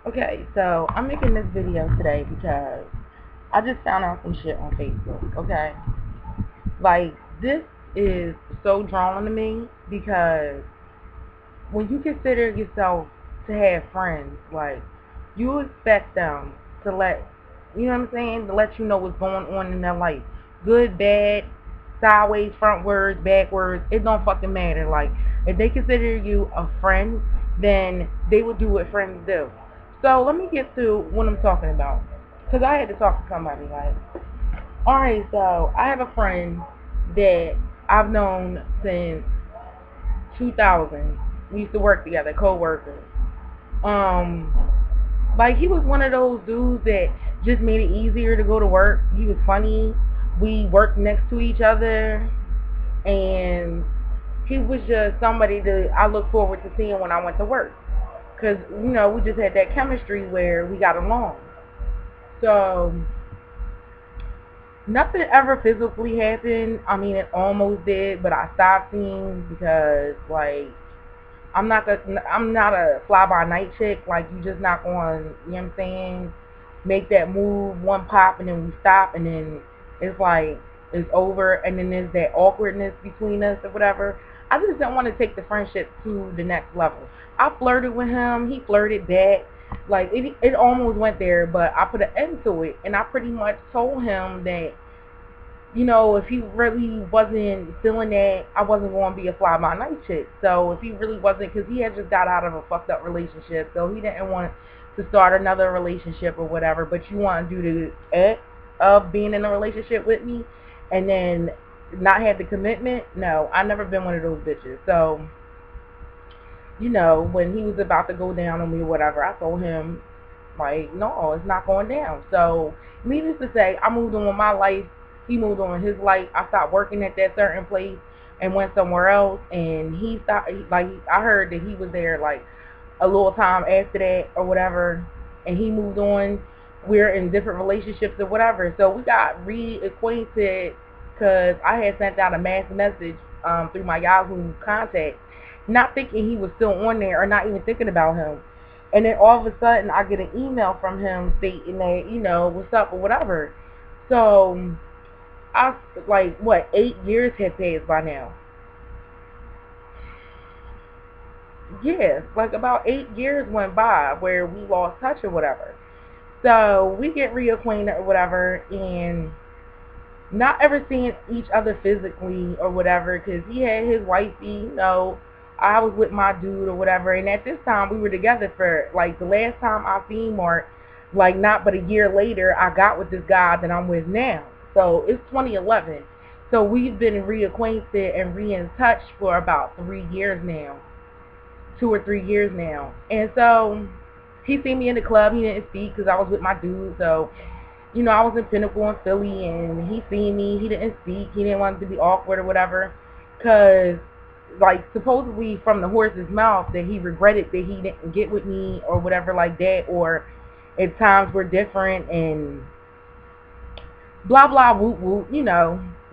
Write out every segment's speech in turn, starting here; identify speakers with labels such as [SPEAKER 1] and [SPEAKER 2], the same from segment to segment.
[SPEAKER 1] Okay, so I'm making this video today because I just found out some shit on Facebook, okay? Like, this is so drawing to me because when you consider yourself to have friends, like, you expect them to you know what I'm saying, to let you know what's going on in their life. Good, bad, sideways, frontwards, backwards, it don't fucking matter. Like, if they consider you a friend, then they will do what friends do. So let me get to what I'm talking about. Because I had to talk to somebody, like, alright, so I have a friend that I've known since 2000. We used to work together, co-workers. Um, like, he was one of those dudes that just made it easier to go to work. He was funny. We worked next to each other, and he was just somebody that I look forward to seeing when I went to work. Cause we just had that chemistry where we got along. So nothing ever physically happened. I mean, it almost did, but I stopped seeing because, like, I'm not a fly by night chick. Like, you just not going, you know what I'm saying, make that move, one pop, and then we stop, and then it's like it's over, and then there's that awkwardness between us or whatever. I just don't want to take the friendship to the next level. I flirted with him. He flirted back. Like, it almost went there, but I put an end to it, and I pretty much told him that, if he really wasn't feeling that, I wasn't going to be a fly by night chick. So if he really wasn't, because he had just got out of a fucked up relationship, so he didn't want to start another relationship or whatever. But you want to do the act of being in a relationship with me, and then not have the commitment? No, I never been one of those bitches. So, when he was about to go down on me or whatever, I told him, like, no, it's not going down. So, needless to say, I moved on with my life. He moved on with his life. I stopped working at that certain place and went somewhere else. And he stopped, like, I heard that he was there, like, a little time after that or whatever. And he moved on. We're in different relationships or whatever. So, we got reacquainted because I had sent out a mass message through my Yahoo contact, not thinking he was still on there or not even thinking about him. And then all of a sudden, I get an email from him stating that, what's up or whatever. So, like, what, 8 years had passed by now. Yeah, like about 8 years went by where we lost touch or whatever. So, we get reacquainted or whatever, and not ever seeing each other physically or whatever, because he had his wifey, I was with my dude or whatever, and at this time we were together for, like, the last time I seen Mark, like, not but a year later, I got with this guy that I'm with now. So it's 2011. So we've been reacquainted and in touch for about 3 years now, 2 or 3 years now. And so he seen me in the club. He didn't speak because I was with my dude. So I was in Pinnacle in Philly, and he seen me. He didn't speak. He didn't want it to be awkward or whatever, because, like, supposedly from the horse's mouth that he regretted that he didn't get with me or whatever like that, or at times we're different and blah, blah, whoop, whoop,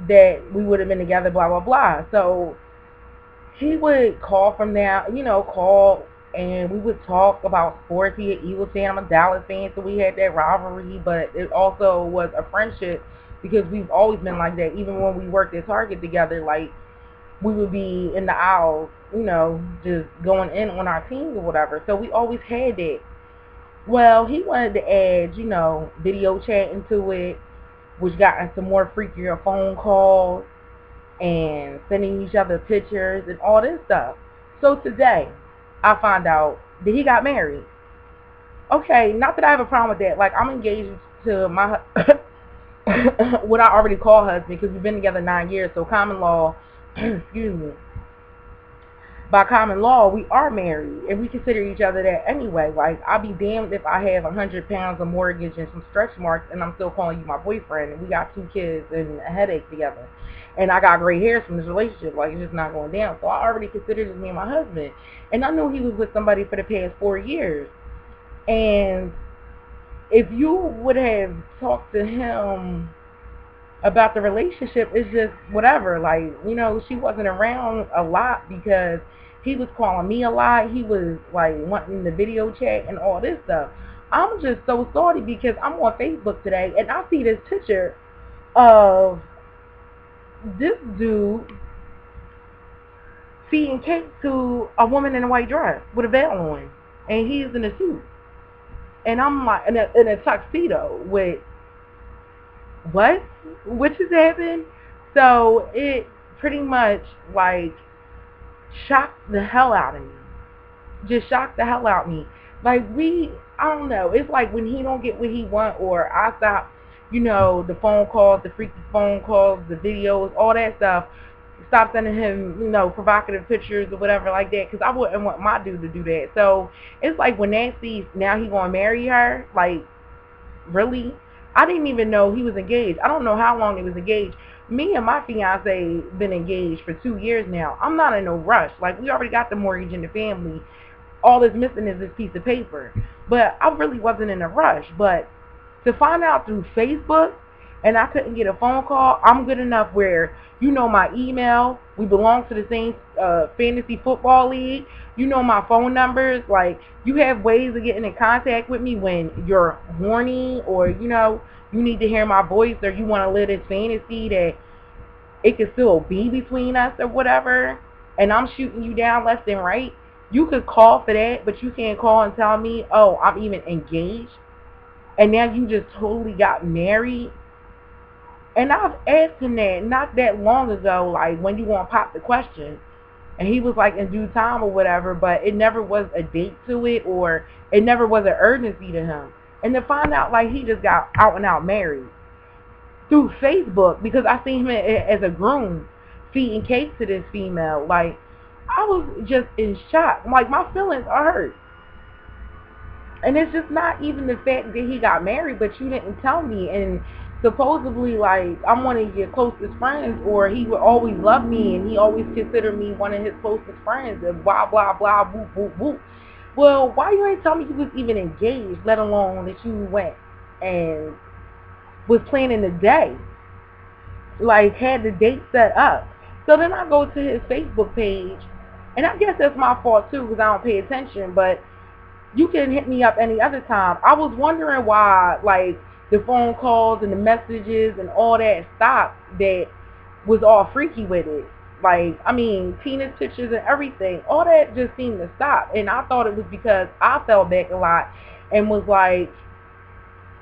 [SPEAKER 1] that we would have been together, blah, blah, blah. So he would call from there, call, and we would talk about sports. He was saying I'm a Dallas fan, so we had that rivalry, but it also was a friendship because we've always been like that. Even when we worked at Target together, like, we would be in the aisles, just going in on our teams or whatever. So we always had that. Well, he wanted to add, video chat into it, which got into more freakier phone calls and sending each other pictures and all this stuff. So today, I found out that he got married. Okay, not that I have a problem with that. Like, I'm engaged to my what I already call husband, because we've been together 9 years. So common law, excuse me, by common law, we are married, and we consider each other that anyway. Like, I'll be damned if I have 100 pounds of mortgage and some stretch marks, and I'm still calling you my boyfriend, and we got 2 kids and a headache together, and I got gray hairs from this relationship. Like, it's just not going down. So I already considered this man my husband, and I knew he was with somebody for the past 4 years. And if you would have talked to him about the relationship, it's just whatever. Like, she wasn't around a lot because He was calling me a lot. He was like wanting the video chat and all this stuff. I'm just so sorry because I'm on Facebook today and I see this picture of this dude feeding cake to a woman in a white dress with a veil on, and he's in a suit, and I'm like in a tuxedo with what? What just happened? So it pretty much like shocked the hell out of me. Just shocked the hell out of me. Like I don't know. It's like when he don't get what he want, or I stop, the phone calls, the freaky phone calls, the videos, all that stuff. Stop sending him, provocative pictures or whatever like that, because I wouldn't want my dude to do that. So it's like when Nancy, now he gonna marry her, like, really? I didn't even know he was engaged. I don't know how long he was engaged. Me and my fiance been engaged for 2 years now. I'm not in no rush. Like, we already got the mortgage in the family. All that's missing is this piece of paper. But I really wasn't in a rush. But to find out through Facebook, and I couldn't get a phone call, I'm good enough where you know my email. We belong to the same fantasy football league. You know my phone numbers. Like, you have ways of getting in contact with me when you're horny, or, you need to hear my voice, or you want to live this fantasy that it can still be between us or whatever, and I'm shooting you down left and right. You could call for that, but you can't call and tell me, oh, I'm even engaged, and now you just totally got married. And I've asked him that not that long ago, like, when you want to pop the question. And he was like, in due time or whatever, but it never was a date to it, or it never was an urgency to him. And to find out, like, he just got out and out married through Facebook, because I seen him as a groom feeding cake to this female. Like, I was just in shock. Like, my feelings are hurt. And it's just not even the fact that he got married, but you didn't tell me. And supposedly, like, I'm one of your closest friends, or he would always love me, and he always considered me one of his closest friends, and blah, blah, blah, whoop, whoop, whoop. Well, why you ain't tell me you was even engaged, let alone that you went and was planning the day? Like, had the date set up. So then I go to his Facebook page, and I guess that's my fault too, because I don't pay attention, but you can hit me up any other time. I was wondering why, like, the phone calls and the messages and all that stopped, that was all freaky with it. Like, I mean, penis pictures and everything, all that just seemed to stop. And I thought it was because I fell back a lot and was like,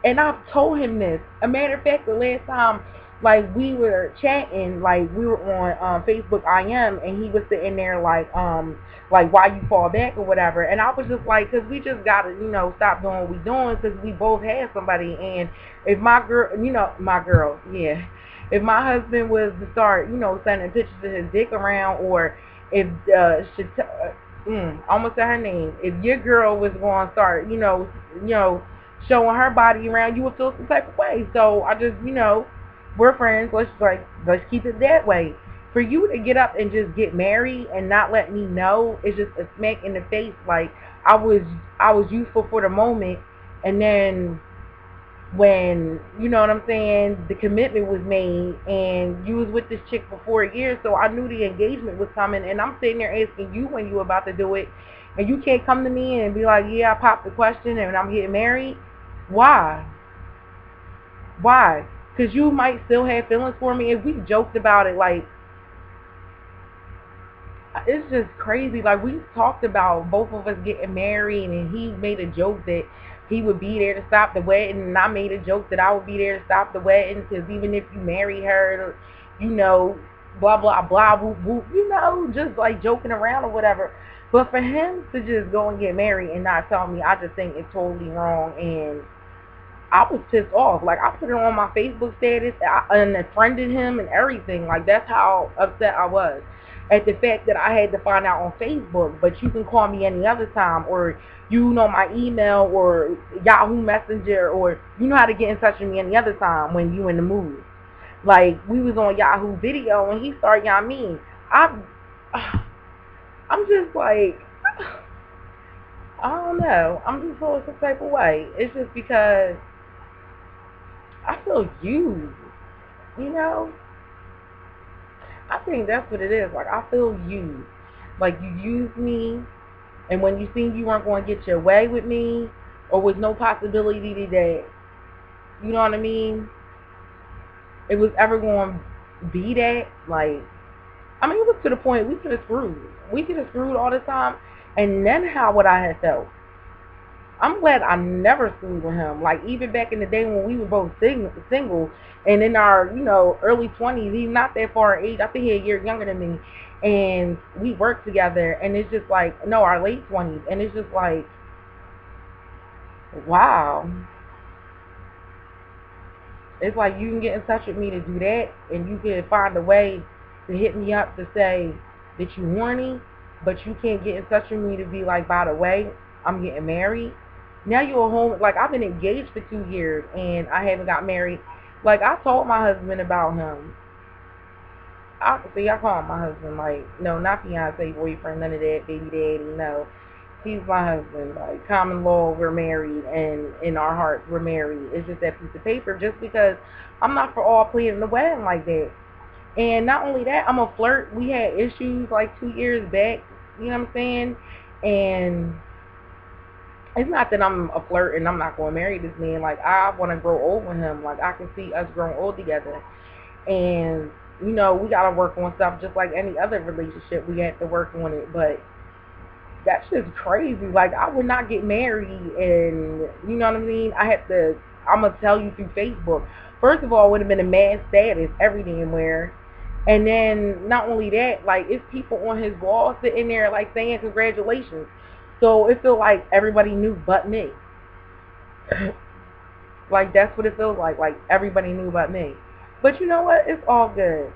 [SPEAKER 1] and I've told him this. A matter of fact, the last time, like, we were chatting, like, we were on Facebook IM, and he was sitting there like why you fall back or whatever. And I was just like, because we just got to, stop doing what we doing, because we both had somebody. And if my girl, yeah, if my husband was to start, sending pictures of his dick around, or if, I almost said her name, if your girl was going to start, showing her body around, you would feel some type of way. So I just, we're friends. Let's keep it that way. For you to get up and just get married and not let me know, it's just a smack in the face. Like, I was useful for the moment, and then when, you know what I'm saying, the commitment was made, and you was with this chick for 4 years, so I knew the engagement was coming, and I'm sitting there asking you when you were about to do it, and you can't come to me and be like, yeah, I popped the question and I'm getting married. Why? Why? Because you might still have feelings for me. If we joked about it, like, it's just crazy. Like, we talked about both of us getting married, and he made a joke that he would be there to stop the wedding, and I made a joke that I would be there to stop the wedding, because even if you marry her, blah, blah, blah, whoop, whoop, just like joking around or whatever. But for him to just go and get married and not tell me, I just think it's totally wrong. And I was pissed off. Like, I put it on my Facebook status and unfriended him and everything. Like, that's how upset I was at the fact that I had to find out on Facebook. But you can call me any other time, or my email, or Yahoo Messenger, or you know how to get in touch with me any other time when you in the mood. Like, we was on Yahoo Video, and he started yelling me. I'm just like, I don't know. I'm just feeling some type of way. It's just because I feel used, I think that's what it is. Like, I feel used. Like, you used me, and when you seen you weren't going to get your way with me, or was no possibility that, you know what I mean, it was ever going to be that, like, I mean, it was to the point we could have screwed. We could have screwed all the time, and then how would I have felt? I'm glad I never screwed with him. Like, even back in the day when we were both single and in our, early 20s, he's not that far in age. I think he's a year younger than me. And we worked together, and it's just like, no, our late 20s. And it's just like, wow. It's like you can get in touch with me to do that, and you can find a way to hit me up to say that you're horny, but you can't get in touch with me to be like, by the way, I'm getting married. Now you're home. Like, I've been engaged for 2 years, and I haven't got married. Like, I told my husband about him. I call him my husband. Like, no, not fiance, boyfriend, none of that, baby daddy, no. He's my husband. Like, common law, we're married, and in our hearts, we're married. It's just that piece of paper, just because I'm not for all playing the wedding like that. And not only that, I'm a flirt. We had issues like 2 years back, you know what I'm saying? And it's not that I'm a flirt and I'm not going to marry this man. Like, I want to grow old with him. Like, I can see us growing old together. And, we got to work on stuff just like any other relationship. We have to work on it. But that's just crazy. Like, I would not get married, and you know what I mean? I'm going to tell you through Facebook. First of all, it would have been a mad status every damn where. And then, not only that, like, it's people on his wall sitting there, like, saying congratulations. So it feels like everybody knew but me. Like, that's what it feels like. Like, everybody knew but me. But you know what? It's all good.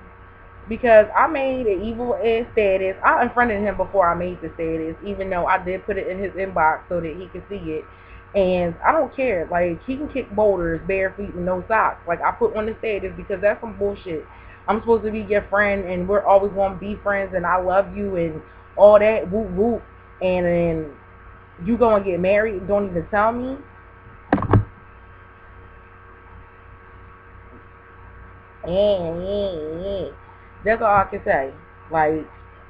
[SPEAKER 1] Because I made an evil ass status. I unfriended him before I made the status, even though I did put it in his inbox so that he could see it. And I don't care. Like, he can kick boulders bare feet with no socks. Like, I put on the status because that's some bullshit. I'm supposed to be your friend, and we're always going to be friends, and I love you, and all that, whoop, whoop. And then you going to get married and don't even tell me? Yeah. That's all I can say. Like,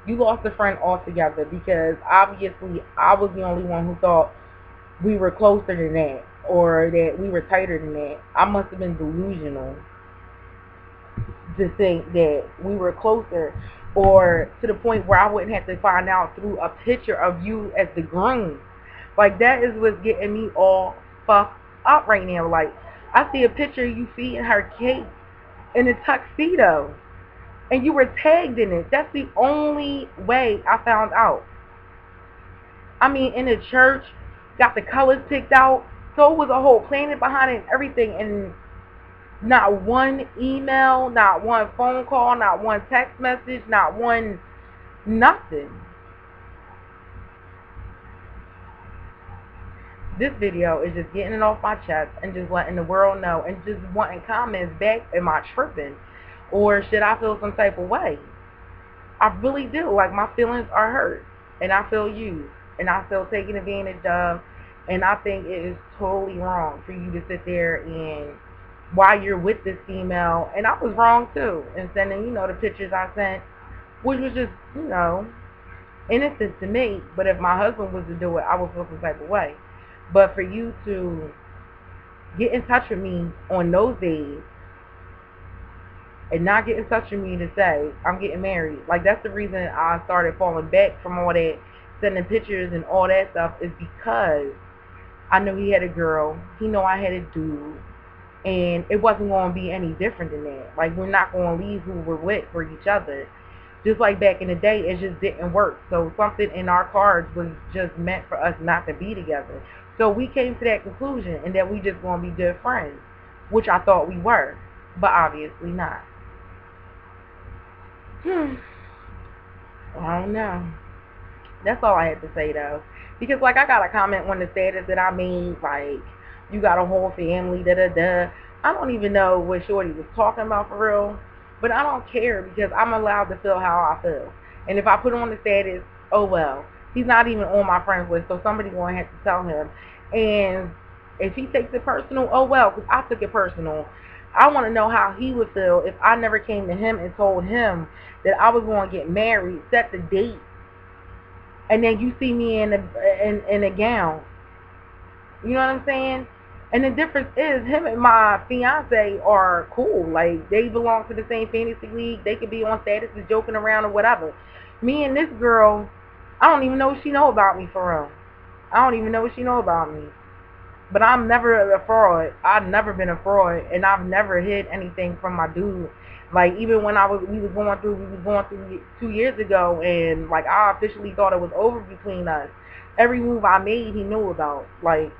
[SPEAKER 1] you lost a friend altogether, because obviously I was the only one who thought we were closer than that, or that we were tighter than that. I must have been delusional to think that we were closer, or to the point where I wouldn't have to find out through a picture of you as the groom. Like, that is what's getting me all fucked up right now. Like, I see a picture of you feeding her cake in a tuxedo, and you were tagged in it. That's the only way I found out. I mean, in the church, got the colors picked out, so it was a whole planet behind it and everything, and not one email, not one phone call, not one text message, not one nothing. This video is just getting it off my chest and just letting the world know, and just wanting comments back. Am I tripping? Or should I feel some type of way? I really do. Like, my feelings are hurt, and I feel used, and I feel taken advantage of, and I think it is totally wrong for you to sit there and, while you're with this female, and I was wrong too in sending, the pictures I sent, which was just, innocent to me. But if my husband was to do it, I would feel some type of way. But for you to get in touch with me on those days and not get in touch with me to say I'm getting married, like, that's the reason I started falling back from all that sending pictures and all that stuff, is because I knew he had a girl, he knew I had a dude, and it wasn't going to be any different than that. Like, we're not going to leave who we're with for each other. Just like back in the day, it just didn't work. So something in our cards was just meant for us not to be together. So we came to that conclusion, and that we just going to be good friends, which I thought we were, but obviously not. I don't know. That's all I had to say, though. Because, like, I got a comment on the status that I made, like, you got a whole family, da-da-da. I don't even know what Shorty was talking about for real. But I don't care, because I'm allowed to feel how I feel. And if I put on the status, oh well. He's not even on my friends list, so somebody's going to have to tell him. And if he takes it personal, oh well, because I took it personal. I want to know how he would feel if I never came to him and told him that I was going to get married, set the date, and then you see me in a gown. You know what I'm saying? And the difference is him and my fiance are cool. Like, they belong to the same fantasy league. They could be on statuses joking around or whatever. Me and this girl, I don't even know what she know about me for real. I don't even know what she know about me. But I'm never a fraud. I've never been a fraud, and I've never hid anything from my dude. Like, even when we was going through 2 years ago, and like I officially thought it was over between us. Every move I made, he knew about. Like,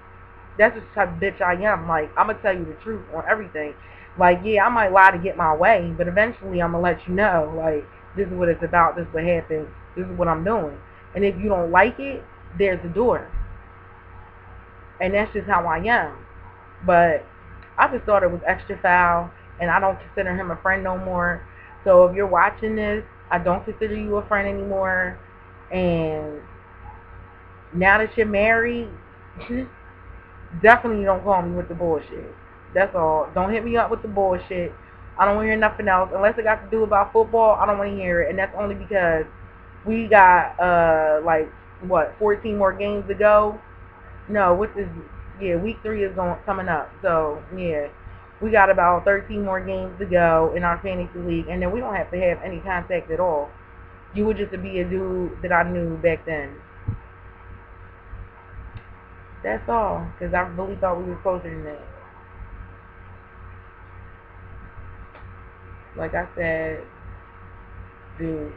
[SPEAKER 1] that's the type of bitch I am. Like, I'm gonna tell you the truth on everything. Like, yeah, I might lie to get my way, but eventually I'm gonna let you know. Like, this is what it's about. This is what happens. This is what I'm doing. And if you don't like it, there's the door. And that's just how I am. But I just thought it was extra foul, and I don't consider him a friend no more. So if you're watching this, I don't consider you a friend anymore. And now that you're married, definitely don't call me with the bullshit. That's all. Don't hit me up with the bullshit. I don't want to hear nothing else. Unless it got to do about football, I don't want to hear it. And that's only because we got, like, what, 14 more games to go? No, week 3 is coming up. So, yeah, we got about 13 more games to go in our fantasy league. And then we don't have to have any contact at all. You would just be a dude that I knew back then. That's all. Because I really thought we were closer than that. Like I said, dude.